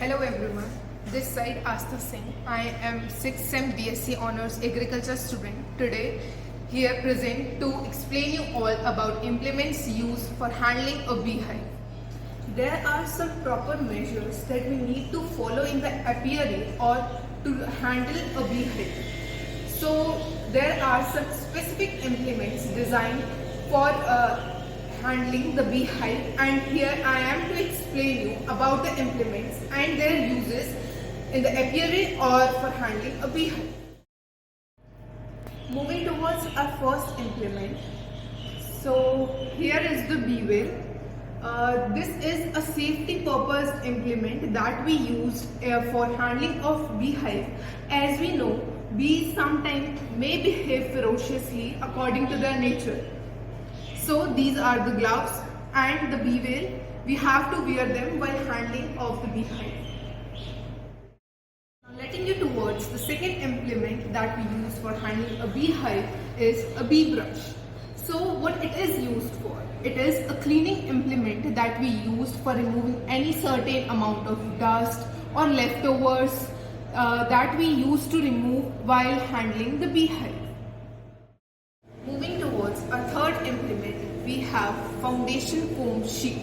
Hello everyone, this side Astha Singh. I am 6th SEM BSc Honours Agriculture student. Today here present to explain you all about implements used for handling a beehive. There are some proper measures that we need to follow in the apiary or to handle a beehive. So there are some specific implements designed for handling the beehive, and here I am to explain you about the implements and their uses in the apiary or for handling a beehive. Moving towards our first implement. So here is the bee whale. This is a safety purpose implement that we use for handling of beehive. As we know, bees sometimes may behave ferociously according to their nature. So these are the gloves and the bee whale. We have to wear them while handling of the beehive. Now letting you towards the second implement that we use for handling a beehive is a bee brush. So what it is used for? It is a cleaning implement that we use for removing any certain amount of dust or leftovers that we use to remove while handling the beehive. Moving towards our third implement, we have foundation comb sheet.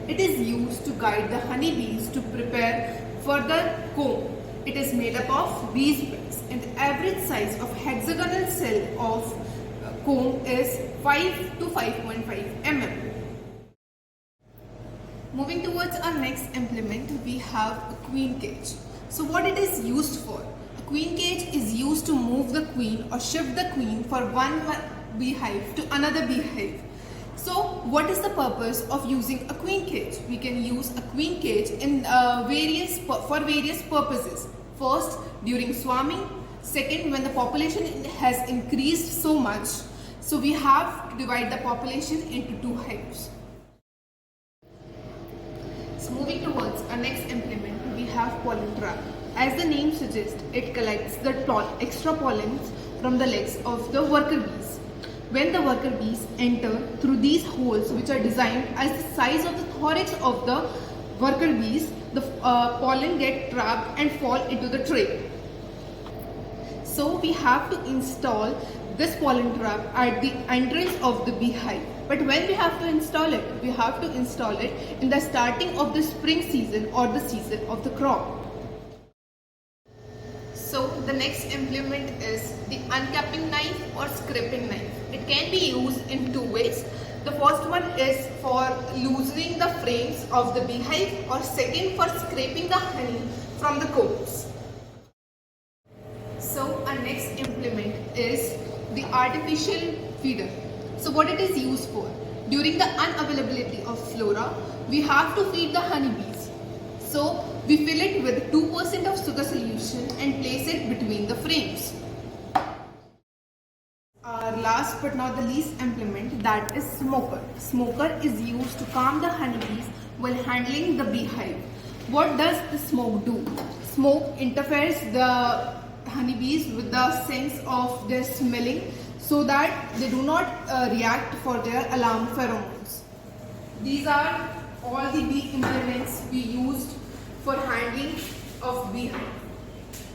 It is used to guide the honeybees to prepare for the comb. It is made up of bees bricks, and the average size of hexagonal cell of comb is 5 to 5.5 mm. Moving towards our next implement, we have a queen cage. So what it is used for? A queen cage is used to move the queen or shift the queen for one beehive to another beehive. So what is the purpose of using a queen cage? We can use a queen cage in for various purposes. First, during swarming. Second, when the population has increased so much, so we have to divide the population into two hives. So moving towards our next implement, we have pollen trap. As the name suggests, it collects the extra pollens from the legs of the worker bees. When the worker bees enter through these holes, which are designed as the size of the thorax of the worker bees, the pollen get trapped and fall into the tray. So we have to install this pollen trap at the entrance of the beehive. But when we have to install it, we have to install it in the starting of the spring season or the season of the crop. So the next implement is the uncapping knife or scraping knife. It can be used in two ways. The first one is for loosening the frames of the beehive, or second for scraping the honey from the combs. So our next implement is the artificial feeder. So what it is used for? During the unavailability of flora, we have to feed the honeybees. So we fill it with 2% of sugar solution and place it between the frames. Our last but not the least implement, that is smoker. Smoker is used to calm the honeybees while handling the beehive. What does the smoke do? Smoke interferes the honeybees with the sense of their smelling, so that they do not react for their alarm pheromones. These are all the bee implements we used for handling of beehive.